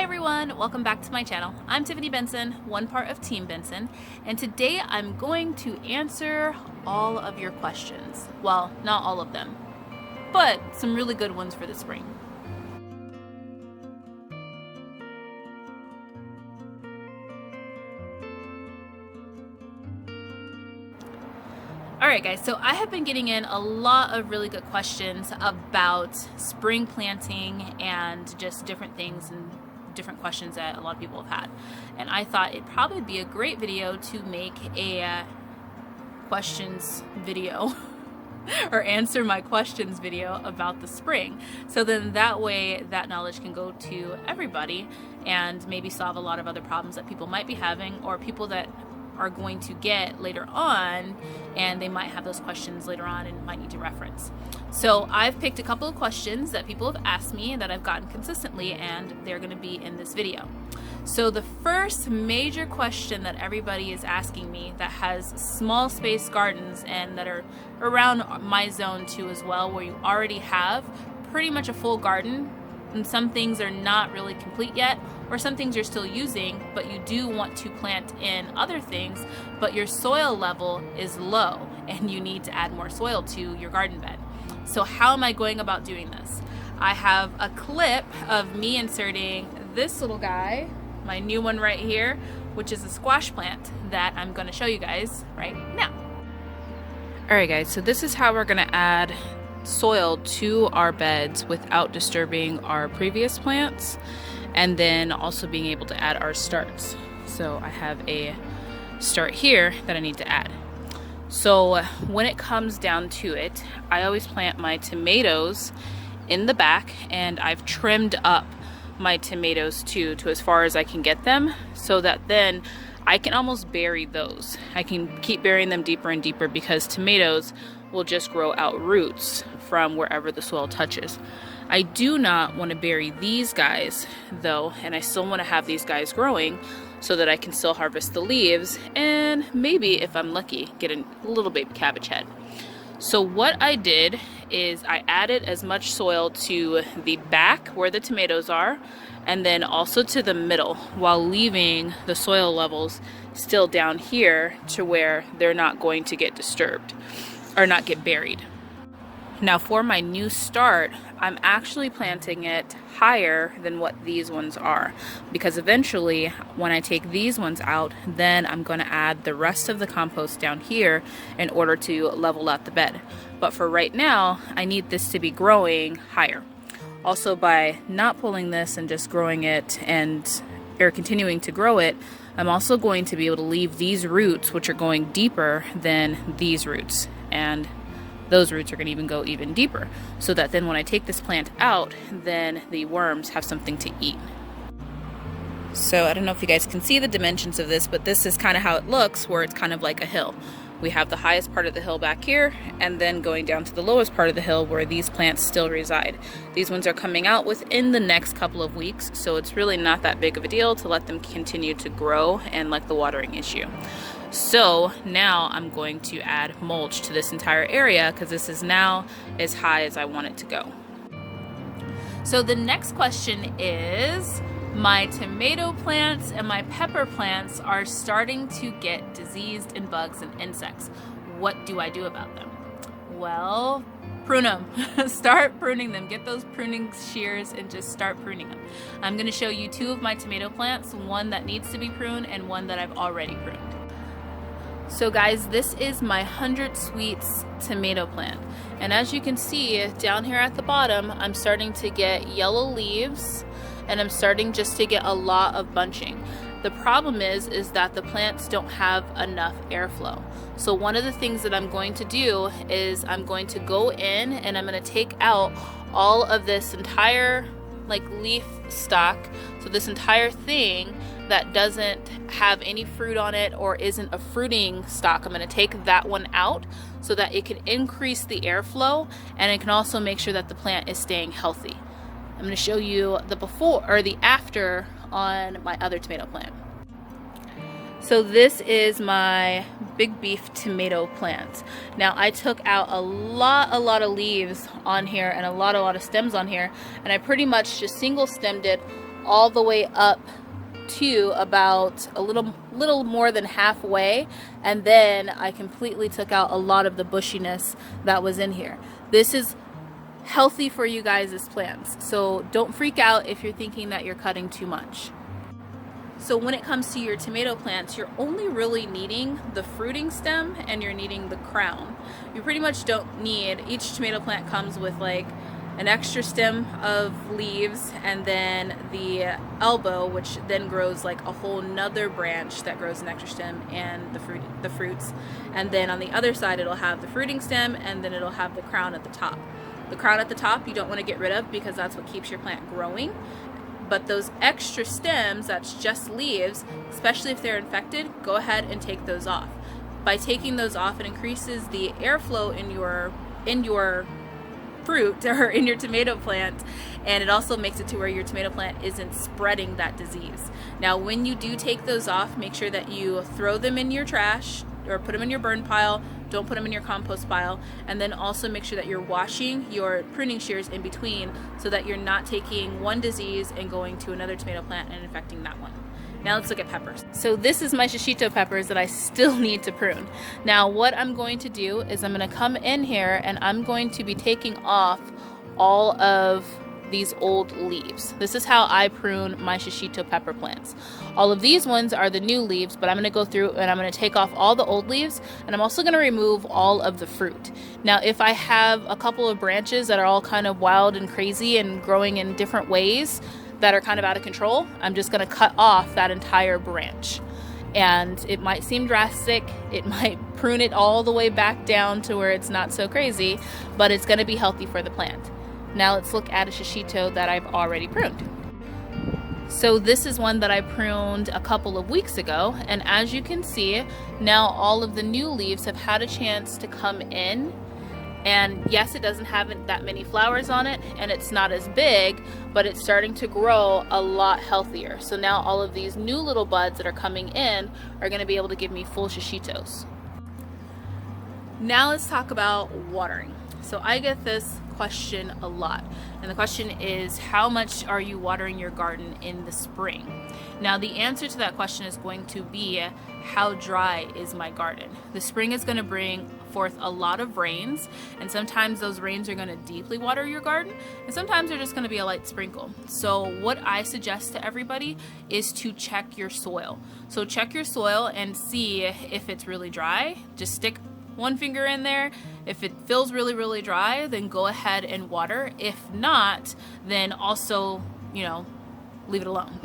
Hi everyone, welcome back to my channel. I'm Tiffany Benson, one part of Team Benson, and today I'm going to answer all of your questions. Well, not all of them, but some really good ones for the spring. Alright guys, so I have been getting in a lot of really good questions about spring planting and just different things and different questions that a lot of people have had. And I thought it'd probably be a great video to make a questions video or answer my questions video about the spring. So then that way that knowledge can go to everybody and maybe solve a lot of other problems that people might be having, or people that are going to get later on, and they might have those questions later on and might need to reference. So I've picked a couple of questions that people have asked me that I've gotten consistently, and they're going to be in this video. So the first major question that everybody is asking me that has small space gardens and that are around my zone too as well, where you already have pretty much a full garden and some things are not really complete yet, or some things you're still using, but you do want to plant in other things, but your soil level is low and you need to add more soil to your garden bed. So how am I going about doing this? I have a clip of me inserting this little guy, my new one right here, which is a squash plant that I'm going to show you guys right now. Alright guys, so this is how we're going to add soil to our beds without disturbing our previous plants, and then also being able to add our starts. So I have a start here that I need to add. So when it comes down to it, I always plant my tomatoes in the back, and I've trimmed up my tomatoes too to as far as I can get them, so that then I can almost bury those. I can keep burying them deeper and deeper because tomatoes will just grow out roots from wherever the soil touches. I do not want to bury these guys though, and I still want to have these guys growing so that I can still harvest the leaves and maybe, if I'm lucky, get a little baby cabbage head. So what I did is I added as much soil to the back where the tomatoes are, and then also to the middle, while leaving the soil levels still down here to where they're not going to get disturbed or not get buried. Now for my new start, I'm actually planting it higher than what these ones are, because eventually when I take these ones out, then I'm going to add the rest of the compost down here in order to level out the bed. But for right now, I need this to be growing higher. Also, by not pulling this and just growing it or continuing to grow it, I'm also going to be able to leave these roots, which are going deeper than these roots, and those roots are going to even go even deeper, so that then when I take this plant out, then the worms have something to eat. So I don't know if you guys can see the dimensions of this, but this is kind of how it looks, where it's kind of like a hill. We have the highest part of the hill back here, and then going down to the lowest part of the hill where these plants still reside. These ones are coming out within the next couple of weeks, so it's really not that big of a deal to let them continue to grow and like the watering issue. So now I'm going to add mulch to this entire area because this is now as high as I want it to go. So the next question is, my tomato plants and my pepper plants are starting to get diseased in bugs and insects. What do I do about them? Well, prune them. Start pruning them. Get those pruning shears and just start pruning them. I'm going to show you two of my tomato plants, one that needs to be pruned and one that I've already pruned. So guys, this is my 100 Sweets tomato plant, and as you can see down here at the bottom, I'm starting to get yellow leaves and I'm starting just to get a lot of bunching. The problem is that the plants don't have enough airflow. So one of the things that I'm going to do is I'm going to go in and I'm going to take out all of this entire leaf stock, so this entire thing that doesn't have any fruit on it or isn't a fruiting stock. I'm going to take that one out so that it can increase the airflow, and it can also make sure that the plant is staying healthy. I'm going to show you the before or the after on my other tomato plant. So this is my big beef tomato plant. Now I took out a lot of leaves on here and a lot of stems on here, and I pretty much just single stemmed it all the way up to about a little more than halfway, and then I completely took out a lot of the bushiness that was in here. This is healthy for you guys' plants, so don't freak out if you're thinking that you're cutting too much. So when it comes to your tomato plants, you're only really needing the fruiting stem and you're needing the crown. You pretty much don't need, each tomato plant comes with like an extra stem of leaves and then the elbow, which then grows like a whole nother branch that grows an extra stem and the fruits. And then on the other side it'll have the fruiting stem and then it'll have the crown at the top. The crown at the top you don't want to get rid of because that's what keeps your plant growing. But those extra stems, that's just leaves, especially if they're infected, go ahead and take those off. By taking those off, it increases the airflow in your fruit or in your tomato plant, and it also makes it to where your tomato plant isn't spreading that disease. Now when you do take those off, make sure that you throw them in your trash or put them in your burn pile. Don't put them in your compost pile. And then also make sure that you're washing your pruning shears in between so that you're not taking one disease and going to another tomato plant and infecting that one. Now let's look at peppers. So this is my shishito peppers that I still need to prune. Now what I'm going to do is I'm going to come in here and I'm going to be taking off all of these old leaves. This is how I prune my shishito pepper plants. All of these ones are the new leaves, but I'm going to go through and I'm going to take off all the old leaves, and I'm also going to remove all of the fruit. Now if I have a couple of branches that are all kind of wild and crazy and growing in different ways that are kind of out of control, I'm just going to cut off that entire branch. And it might seem drastic, it might prune it all the way back down to where it's not so crazy, but it's going to be healthy for the plant. Now let's look at a shishito that I've already pruned. So this is one that I pruned a couple of weeks ago, and as you can see, now all of the new leaves have had a chance to come in. And yes, it doesn't have that many flowers on it, and it's not as big, but it's starting to grow a lot healthier. So now all of these new little buds that are coming in are going to be able to give me full shishitos. Now let's talk about watering. So I get this question a lot, and the question is, how much are you watering your garden in the spring? Now the answer to that question is going to be, how dry is my garden? The spring is going to bring forth a lot of rains, and sometimes those rains are going to deeply water your garden, and sometimes they're just going to be a light sprinkle. So what I suggest to everybody is to check your soil. So check your soil and see if it's really dry. Just stick one finger in there. If it feels really, really dry, then go ahead and water. If not, then also, leave it alone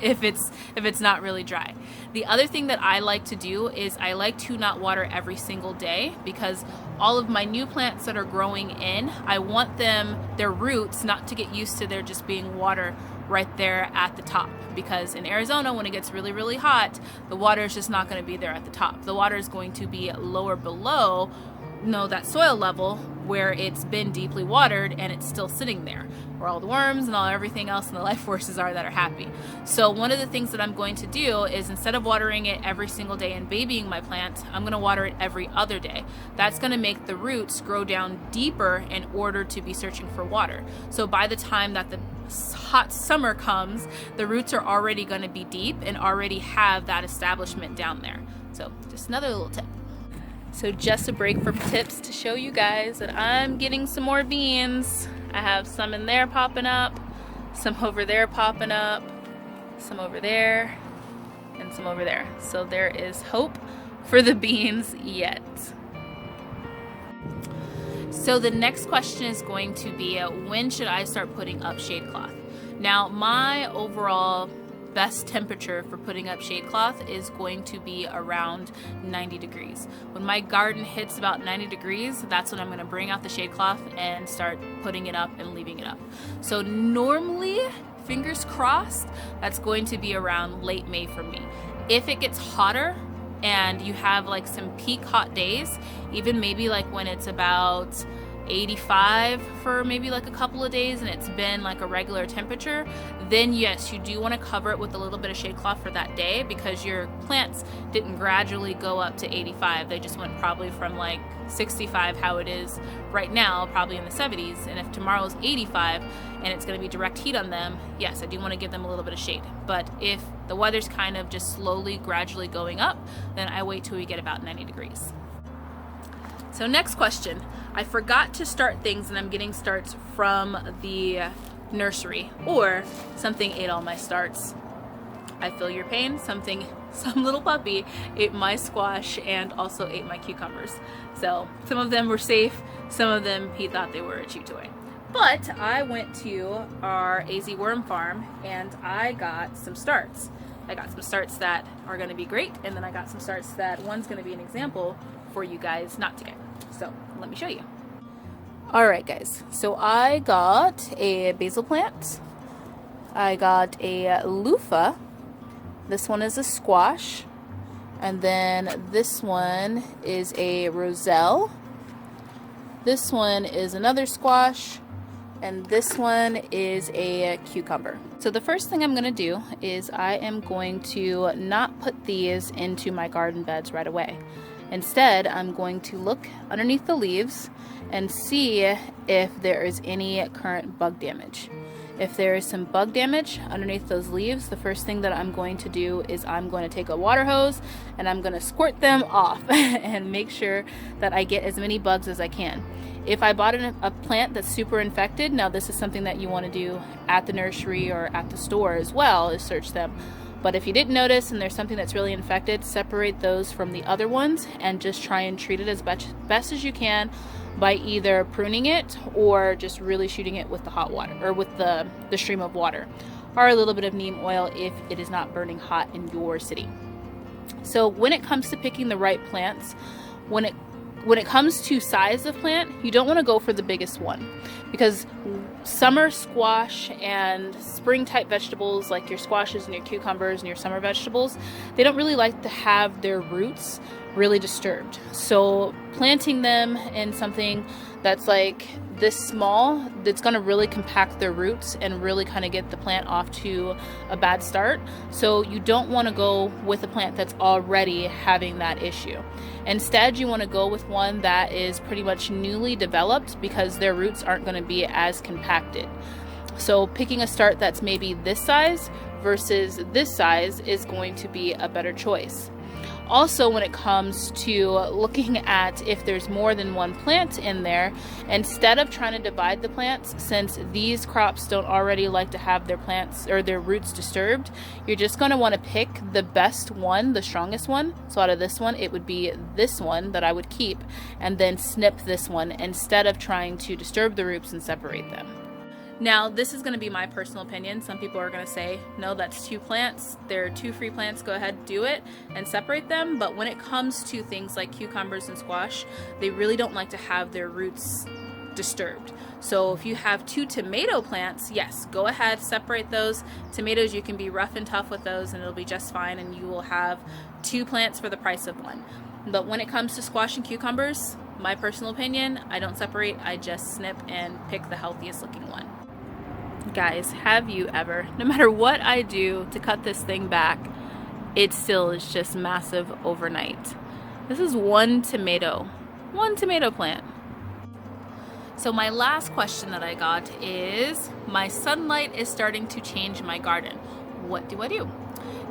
if it's not really dry. The other thing that I like to do is I like to not water every single day, because all of my new plants that are growing in, I want their roots not to get used to there just being water right there at the top, because in Arizona when it gets really, really hot, the water is just not going to be there at the top. The water is going to be lower below that soil level where it's been deeply watered, and it's still sitting there where all the worms and everything else and the life forces are that are happy. So one of the things that I'm going to do is, instead of watering it every single day and babying my plant, I'm going to water it every other day. That's going to make the roots grow down deeper in order to be searching for water. So by the time that the hot summer comes, the roots are already going to be deep and already have that establishment down there. So just another little tip. So just a break for tips to show you guys that I'm getting some more beans. I have some in there popping up, some over there popping up, some over there, and some over there. So there is hope for the beans yet. So the next question is going to be, when should I start putting up shade cloth? Now my overall best temperature for putting up shade cloth is going to be around 90 degrees. When my garden hits about 90 degrees, that's when I'm going to bring out the shade cloth and start putting it up and leaving it up. So normally, fingers crossed, that's going to be around late May for me. If it gets hotter and you have like some peak hot days, even maybe like when it's about 85 for maybe like a couple of days and it's been like a regular temperature, then yes, you do want to cover it with a little bit of shade cloth for that day, because your plants didn't gradually go up to 85. They just went probably from like 65, how it is right now, probably in the 70s. And if tomorrow's 85 and it's going to be direct heat on them, yes, I do want to give them a little bit of shade. But if the weather's kind of just slowly, gradually going up, then I wait till we get about 90 degrees. So next question. I forgot to start things and I'm getting starts from the nursery, or something ate all my starts. I feel your pain. Some little puppy ate my squash and also ate my cucumbers. So some of them were safe, some of them he thought they were a chew toy. But I went to our AZ worm farm and I got some starts. I got some starts that are going to be great, and then I got some starts that one's going to be an example for you guys not to get. So let me show you. Alright guys, so I got a basil plant, I got a loofah, this one is a squash, and then this one is a roselle, this one is another squash, and this one is a cucumber. So the first thing I'm going to do is I am going to not put these into my garden beds right away. Instead, I'm going to look underneath the leaves and see if there is any current bug damage. If there is some bug damage underneath those leaves, the first thing that I'm going to do is I'm going to take a water hose and I'm going to squirt them off and make sure that I get as many bugs as I can. If I bought a plant that's super infected, now this is something that you want to do at the nursery or at the store as well, is search them. But if you didn't notice and there's something that's really infected, separate those from the other ones and just try and treat it as best as you can by either pruning it or just really shooting it with the hot water, or with the stream of water, or a little bit of neem oil if it is not burning hot in your city. So when it comes to picking the right plants, when it comes to size of plant, you don't want to go for the biggest one, because summer squash and spring type vegetables like your squashes and your cucumbers and your summer vegetables, they don't really like to have their roots really disturbed. So planting them in something that's like this small, that's going to really compact their roots and really kind of get the plant off to a bad start. So you don't want to go with a plant that's already having that issue. Instead, you want to go with one that is pretty much newly developed, because their roots aren't going to be as compacted. So picking a start that's maybe this size versus this size is going to be a better choice. Also, when it comes to looking at if there's more than one plant in there, instead of trying to divide the plants, since these crops don't already like to have their plants or their roots disturbed, you're just going to want to pick the best one, the strongest one. So out of this one, it would be this one that I would keep, and then snip this one instead of trying to disturb the roots and separate them. Now, this is going to be my personal opinion. Some people are going to say, no, that's two plants. There are two free plants. Go ahead, do it and separate them. But when it comes to things like cucumbers and squash, they really don't like to have their roots disturbed. So if you have two tomato plants, yes, go ahead, separate those. Tomatoes, you can be rough and tough with those and it'll be just fine, and you will have two plants for the price of one. But when it comes to squash and cucumbers, my personal opinion, I don't separate. I just snip and pick the healthiest looking one. Guys, have you ever, no matter what I do to cut this thing back, it still is just massive overnight. This is one tomato plant. So my last question that I got is, my sunlight is starting to change my garden. What do I do?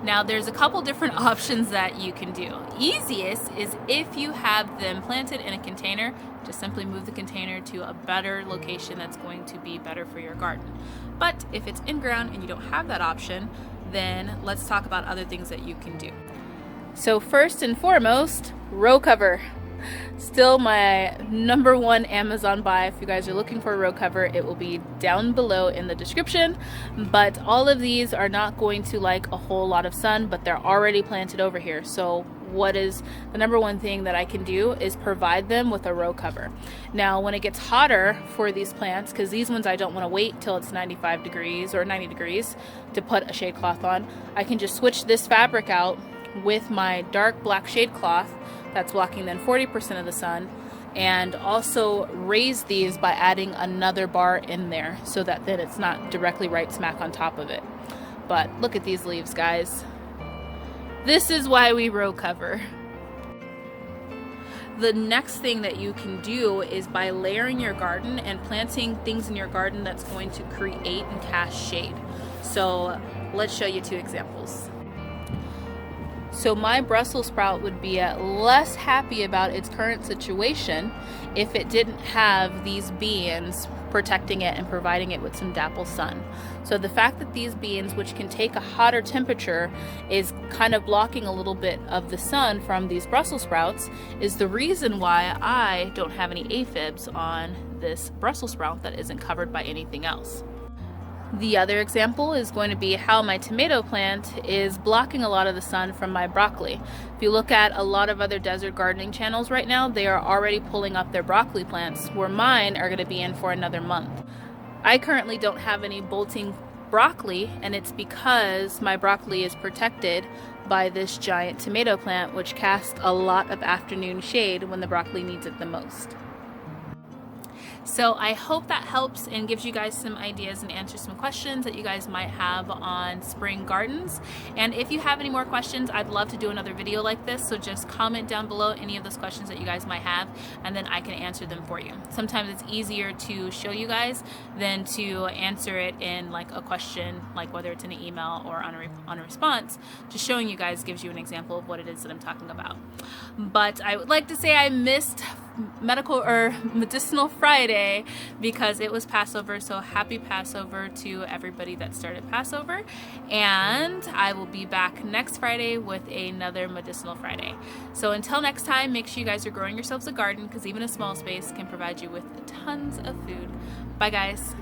Now, there's a couple different options that you can do. Easiest is if you have them planted in a container, just simply move the container to a better location that's going to be better for your garden. But if it's in ground and you don't have that option, then let's talk about other things that you can do. So first and foremost, row cover. Still my number one Amazon buy. If you guys are looking for a row cover, it will be down below in the description. But all of these are not going to like a whole lot of sun, but they're already planted over here. So what is the number one thing that I can do is provide them with a row cover. Now, when it gets hotter for these plants, because these ones I don't want to wait till it's 95 degrees or 90 degrees to put a shade cloth on, I can just switch this fabric out with my dark black shade cloth that's blocking then 40% of the sun, and also raise these by adding another bar in there so that then it's not directly right smack on top of it. But look at these leaves, guys. This is why we row cover. The next thing that you can do is by layering your garden and planting things in your garden that's going to create and cast shade. So let's show you 2 examples. So my Brussels sprout would be less happy about its current situation if it didn't have these beans protecting it and providing it with some dapple sun. So the fact that these beans, which can take a hotter temperature, is kind of blocking a little bit of the sun from these Brussels sprouts is the reason why I don't have any aphids on this Brussels sprout that isn't covered by anything else. The other example is going to be how my tomato plant is blocking a lot of the sun from my broccoli. If you look at a lot of other desert gardening channels right now, they are already pulling up their broccoli plants, where mine are going to be in for another month. I currently don't have any bolting broccoli, and it's because my broccoli is protected by this giant tomato plant, which casts a lot of afternoon shade when the broccoli needs it the most. So I hope that helps and gives you guys some ideas and answers some questions that you guys might have on spring gardens. And if you have any more questions, I'd love to do another video like this. So just comment down below any of those questions that you guys might have, and then I can answer them for you. Sometimes it's easier to show you guys than to answer it in like a question, like whether it's in an email or on a response. Just showing you guys gives you an example of what it is that I'm talking about. But I would like to say I missed Medicinal Friday because it was Passover, so happy Passover to everybody that started Passover, and I will be back next Friday with another Medicinal Friday. So until next time, make sure you guys are growing yourselves a garden, because even a small space can provide you with tons of food. Bye guys.